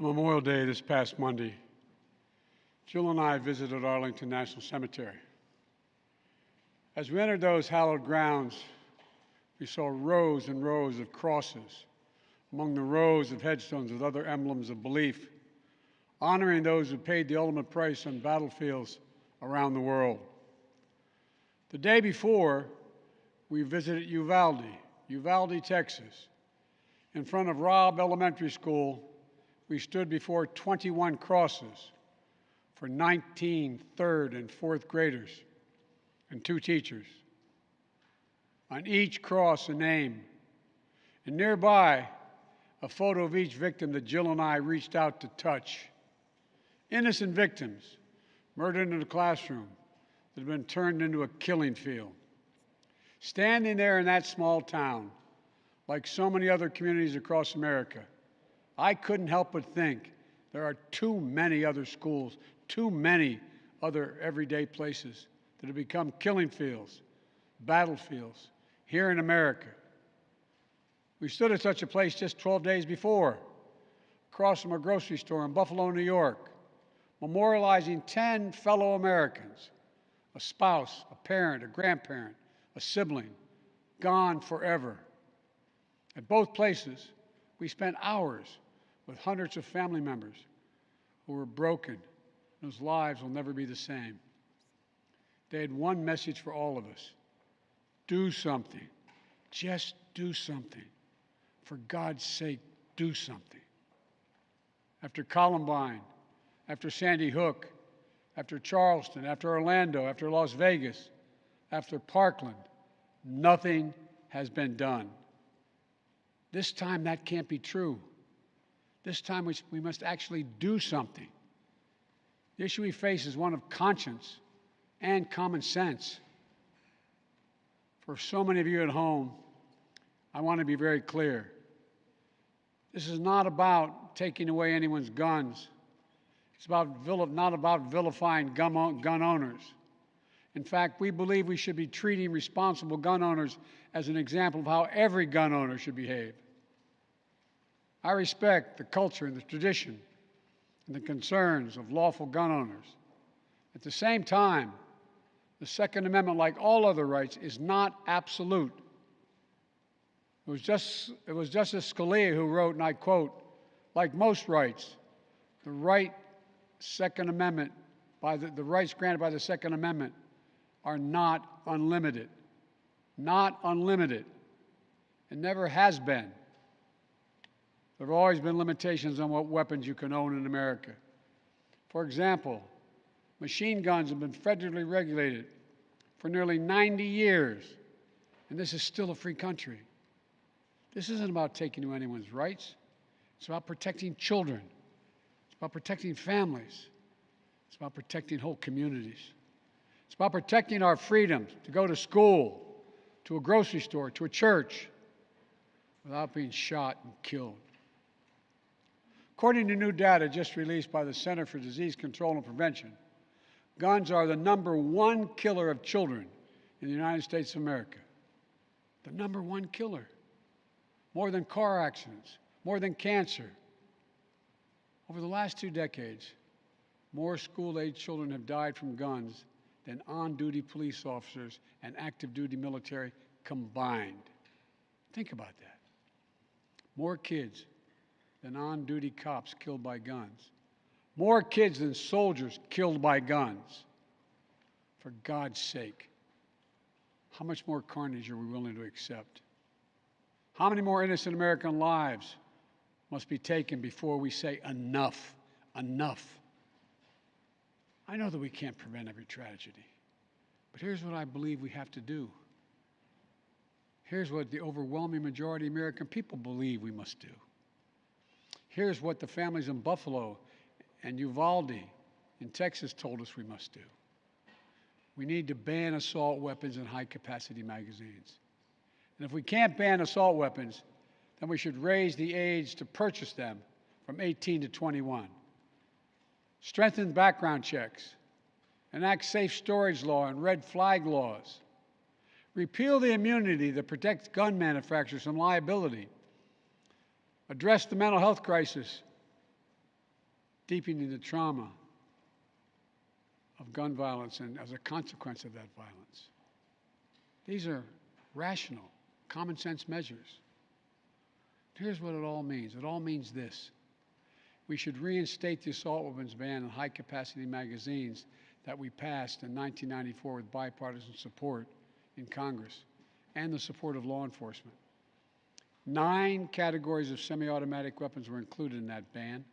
On Memorial Day this past Monday, Jill and I visited Arlington National Cemetery. As we entered those hallowed grounds, we saw rows and rows of crosses among the rows of headstones with other emblems of belief, honoring those who paid the ultimate price on battlefields around the world. The day before, we visited Uvalde, Texas. In front of Robb Elementary School, we stood before 21 crosses for 19 third and fourth graders and 2 teachers. On each cross, a name, and nearby, a photo of each victim that Jill and I reached out to touch. Innocent victims murdered in a classroom that had been turned into a killing field. Standing there in that small town, like so many other communities across America, I couldn't help but think there are too many other schools, too many other everyday places that have become killing fields, battlefields here in America. We stood at such a place just 12 days before, across from a grocery store in Buffalo, New York, memorializing 10 fellow Americans, a spouse, a parent, a grandparent, a sibling, gone forever. At both places, we spent hours with hundreds of family members who were broken, whose lives will never be the same. They had one message for all of us: do something. Just do something. For God's sake, do something. After Columbine, after Sandy Hook, after Charleston, after Orlando, after Las Vegas, after Parkland, nothing has been done. This time that can't be true. This time we must actually do something. The issue we face is one of conscience and common sense. For so many of you at home, I want to be very clear. This is not about taking away anyone's guns. It's not about vilifying gun owners. In fact, we believe we should be treating responsible gun owners as an example of how every gun owner should behave. I respect the culture and the tradition and the concerns of lawful gun owners. At the same time, the Second Amendment, like all other rights, is not absolute. It was Justice Scalia who wrote, and I quote, "Like most rights, the rights granted by the Second Amendment are not unlimited." Not unlimited. It never has been. There have always been limitations on what weapons you can own in America. For example, machine guns have been federally regulated for nearly 90 years, and this is still a free country. This isn't about taking away anyone's rights. It's about protecting children. It's about protecting families. It's about protecting whole communities. It's about protecting our freedoms to go to school, to a grocery store, to a church, without being shot and killed. According to new data just released by the Center for Disease Control and Prevention, guns are the #1 killer of children in the United States of America. The #1 killer. More than car accidents, more than cancer. Over the last 2 decades, more school-age children have died from guns than on-duty police officers and active-duty military combined. Think about that. More kids than on-duty cops killed by guns. More kids than soldiers killed by guns. For God's sake, how much more carnage are we willing to accept? How many more innocent American lives must be taken before we say enough, enough? I know that we can't prevent every tragedy, but here's what I believe we have to do. Here's what the overwhelming majority of American people believe we must do. Here's what the families in Buffalo and Uvalde in Texas told us we must do. We need to ban assault weapons and high-capacity magazines. And if we can't ban assault weapons, then we should raise the age to purchase them from 18 to 21. Strengthen background checks. Enact safe storage law and red flag laws. Repeal the immunity that protects gun manufacturers from liability. Address the mental health crisis deepening the trauma of gun violence and as a consequence of that violence. These are rational, common sense measures. Here's what it all means. It all means this. We should reinstate the assault weapons ban on high-capacity magazines that we passed in 1994 with bipartisan support in Congress and the support of law enforcement. 9 categories of semi-automatic weapons were included in that ban,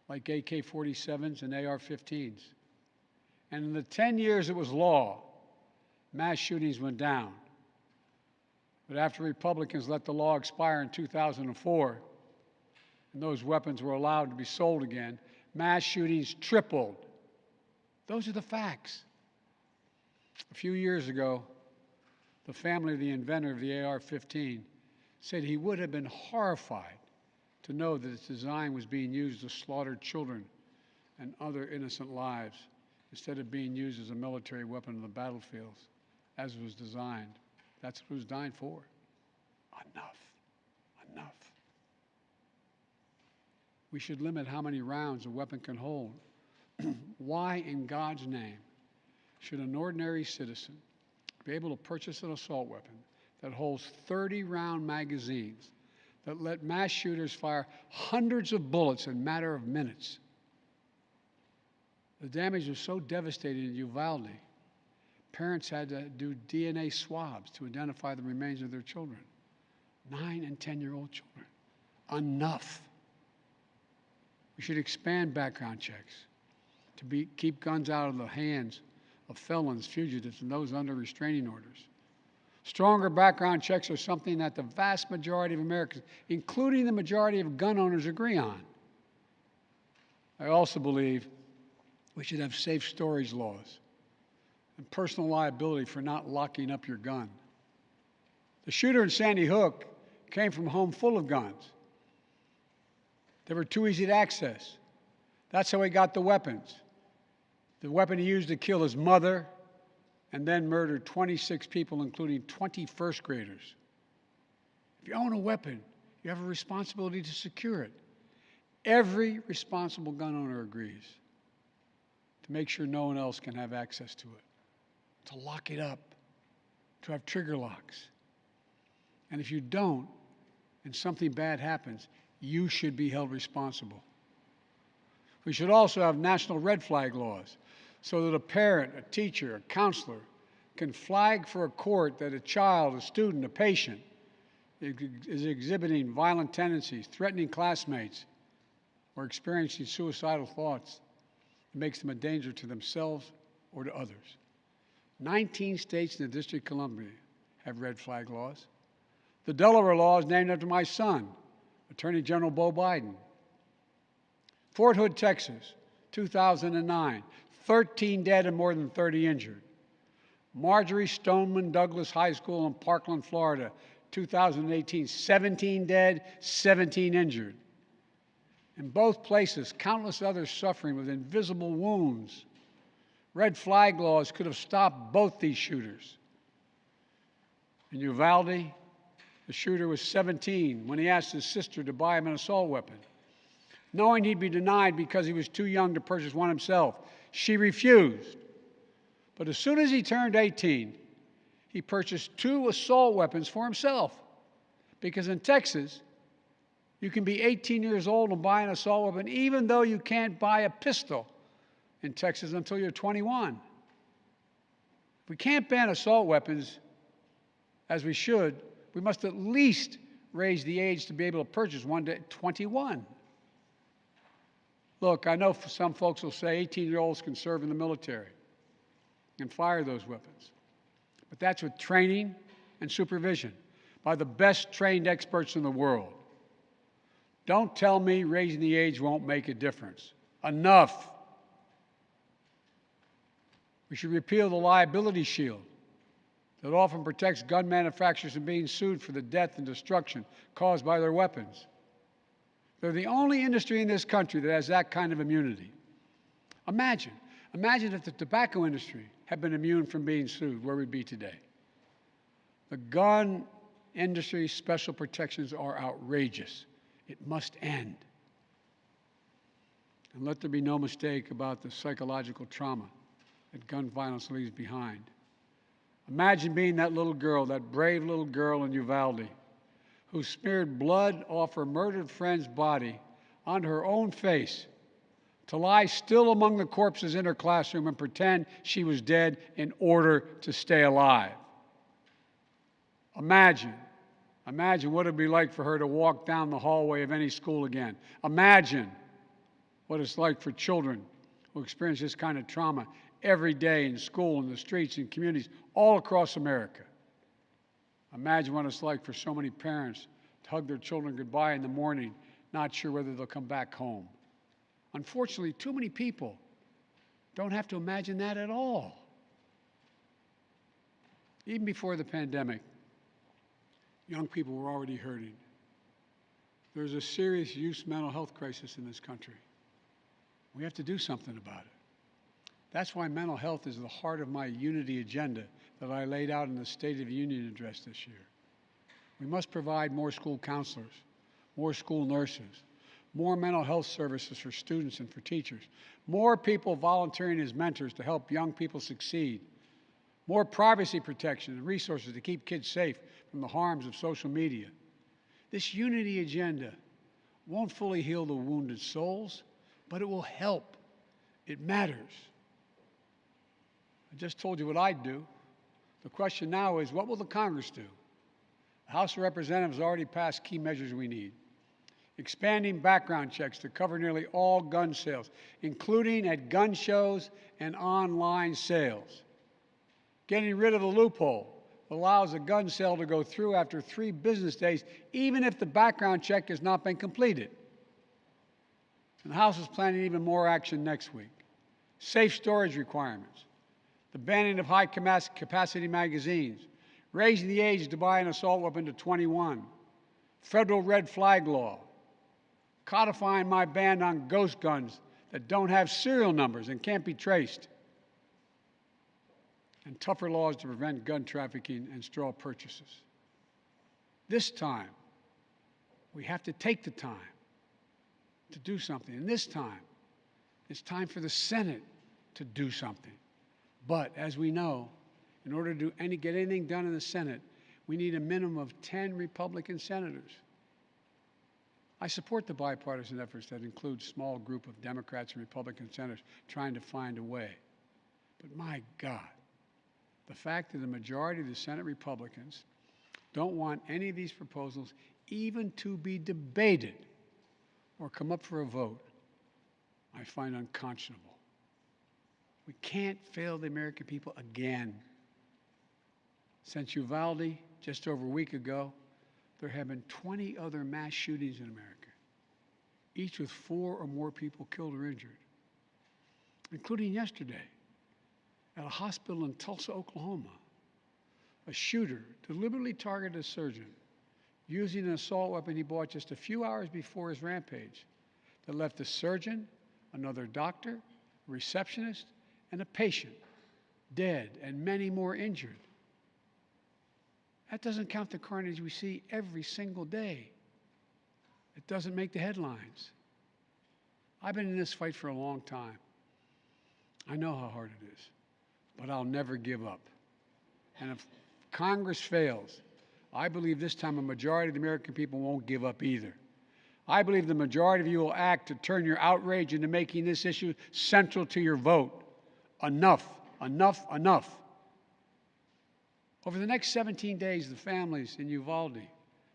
like AK-47s and AR-15s. And in the 10 years it was law, mass shootings went down. But after Republicans let the law expire in 2004, and those weapons were allowed to be sold again, mass shootings tripled. Those are the facts. A few years ago, the family of the inventor of the AR-15 said he would have been horrified to know that its design was being used to slaughter children and other innocent lives instead of being used as a military weapon on the battlefields as it was designed. That's what it was designed for. Enough. Enough. We should limit how many rounds a weapon can hold. Why in God's name should an ordinary citizen be able to purchase an assault weapon that holds 30-round magazines that let mass shooters fire hundreds of bullets in a matter of minutes? The damage was so devastating in Uvalde, parents had to do DNA swabs to identify the remains of their children. 9 and 10-year-old children. Enough. We should expand background checks to keep guns out of the hands of felons, fugitives, and those under restraining orders. Stronger background checks are something that the vast majority of Americans, including the majority of gun owners, agree on. I also believe we should have safe storage laws and personal liability for not locking up your gun. The shooter in Sandy Hook came from a home full of guns. They were too easy to access. That's how he got the weapons. The weapon he used to kill his mother and then murdered 26 people, including 20 first graders. If you own a weapon, you have a responsibility to secure it. Every responsible gun owner agrees to make sure no one else can have access to it, to lock it up, to have trigger locks. And if you don't, and something bad happens, you should be held responsible. We should also have national red flag laws so that a parent, a teacher, a counselor can flag for a court that a child, a student, a patient is exhibiting violent tendencies, threatening classmates, or experiencing suicidal thoughts. It makes them a danger to themselves or to others. 19 states in the District of Columbia have red flag laws. The Delaware law is named after my son, Attorney General Beau Biden. Fort Hood, Texas, 2009, 13 dead and more than 30 injured. Marjory Stoneman Douglas High School in Parkland, Florida, 2018, 17 dead, 17 injured. In both places, countless others suffering with invisible wounds. Red flag laws could have stopped both these shooters. In Uvalde, the shooter was 17 when he asked his sister to buy him an assault weapon. Knowing he'd be denied because he was too young to purchase one himself, she refused. But as soon as he turned 18, he purchased 2 assault weapons for himself. Because in Texas, you can be 18 years old and buy an assault weapon even though you can't buy a pistol in Texas until you're 21. If we can't ban assault weapons, as we should, we must at least raise the age to be able to purchase one to 21. Look, I know some folks will say 18-year-olds can serve in the military and fire those weapons. But that's with training and supervision by the best trained experts in the world. Don't tell me raising the age won't make a difference. Enough. We should repeal the liability shield that often protects gun manufacturers from being sued for the death and destruction caused by their weapons. They're the only industry in this country that has that kind of immunity. Imagine if the tobacco industry had been immune from being sued, where we'd be today. The gun industry's special protections are outrageous. It must end. And let there be no mistake about the psychological trauma that gun violence leaves behind. Imagine being that little girl, that brave little girl in Uvalde, who smeared blood off her murdered friend's body onto her own face to lie still among the corpses in her classroom and pretend she was dead in order to stay alive. Imagine what it would be like for her to walk down the hallway of any school again. Imagine what it's like for children who experience this kind of trauma every day in school, in the streets, in communities all across America. Imagine what it's like for so many parents to hug their children goodbye in the morning, not sure whether they'll come back home. Unfortunately, too many people don't have to imagine that at all. Even before the pandemic, young people were already hurting. There's a serious youth mental health crisis in this country. We have to do something about it. That's why mental health is the heart of my unity agenda that I laid out in the State of the Union address this year. We must provide more school counselors, more school nurses, more mental health services for students and for teachers, more people volunteering as mentors to help young people succeed, more privacy protection and resources to keep kids safe from the harms of social media. This unity agenda won't fully heal the wounded souls, but it will help. It matters. I just told you what I'd do. The question now is, what will the Congress do? The House of Representatives has already passed key measures we need. Expanding background checks to cover nearly all gun sales, including at gun shows and online sales. Getting rid of the loophole that allows a gun sale to go through after 3 business days, even if the background check has not been completed. And the House is planning even more action next week. Safe storage requirements, the banning of high-capacity magazines, raising the age to buy an assault weapon to 21, federal red flag law, codifying my ban on ghost guns that don't have serial numbers and can't be traced, and tougher laws to prevent gun trafficking and straw purchases. This time, we have to take the time to do something. And this time, it's time for the Senate to do something. But as we know, in order to get anything done in the Senate, we need a minimum of 10 Republican senators. I support the bipartisan efforts that include a small group of Democrats and Republican senators trying to find a way. But my God, the fact that the majority of the Senate Republicans don't want any of these proposals even to be debated or come up for a vote, I find unconscionable. We can't fail the American people again. Since Uvalde, just over a week ago, there have been 20 other mass shootings in America, each with 4 or more people killed or injured, including yesterday at a hospital in Tulsa, Oklahoma. A shooter deliberately targeted a surgeon using an assault weapon he bought just a few hours before his rampage that left a surgeon, another doctor, a receptionist, and a patient dead and many more injured. That doesn't count the carnage we see every single day. It doesn't make the headlines. I've been in this fight for a long time. I know how hard it is, but I'll never give up. And if Congress fails, I believe this time a majority of the American people won't give up either. I believe the majority of you will act to turn your outrage into making this issue central to your vote. Enough, enough, enough. Over the next 17 days, the families in Uvalde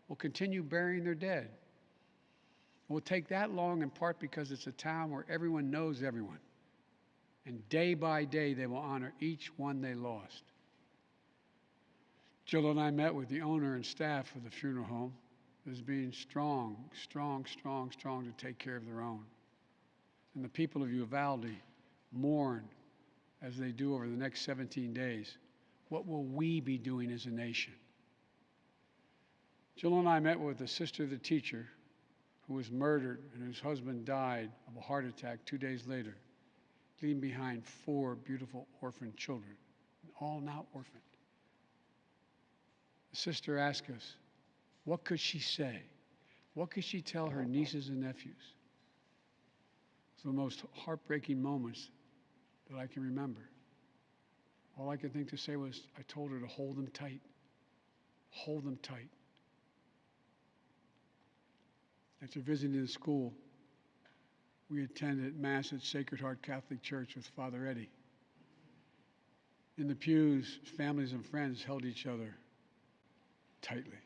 will continue burying their dead. It will take that long in part because it's a town where everyone knows everyone. And day by day, they will honor each one they lost. Jill and I met with the owner and staff of the funeral home as being strong to take care of their own. And the people of Uvalde mourn as they do over the next 17 days. What will we be doing as a nation? Jill and I met with the sister of the teacher who was murdered and whose husband died of a heart attack 2 days later, leaving behind 4 beautiful orphan children, all now orphaned. The sister asked us, what could she say? What could she tell her nieces and nephews? the most heartbreaking moments that I can remember. All I could think to say was, I told her to hold them tight. Hold them tight. After visiting the school, we attended Mass at Sacred Heart Catholic Church with Father Eddie. In the pews, families and friends held each other tightly.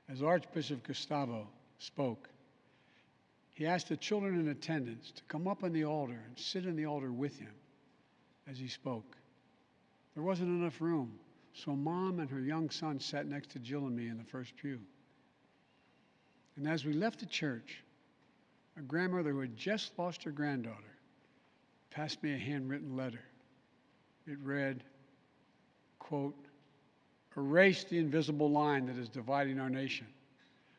As Archbishop Gustavo spoke, he asked the children in attendance to come up on the altar and sit in the altar with him as he spoke. There wasn't enough room, so Mom and her young son sat next to Jill and me in the first pew. And as we left the church, a grandmother who had just lost her granddaughter passed me a handwritten letter. It read, quote, "Erase the invisible line that is dividing our nation.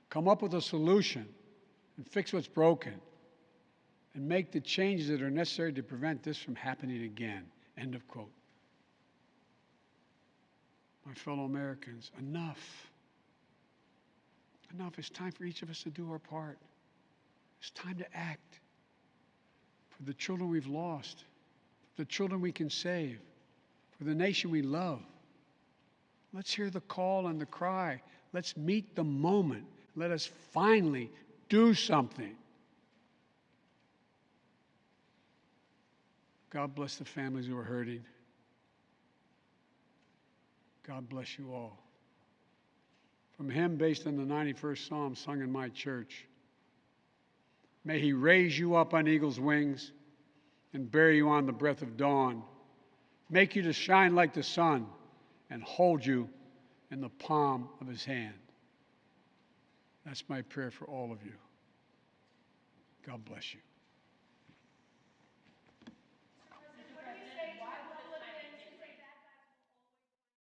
Come up with a solution and fix what's broken and make the changes that are necessary to prevent this from happening again." End of quote. My fellow Americans, enough. Enough. It's time for each of us to do our part. It's time to act for the children we've lost, for the children we can save, for the nation we love. Let's hear the call and the cry. Let's meet the moment. Let us finally do something. God bless the families who are hurting. God bless you all. From a hymn based on the 91st Psalm sung in my church. May he raise you up on eagle's wings and bear you on the breath of dawn, make you to shine like the sun and hold you in the palm of his hand. That's my prayer for all of you. God bless you.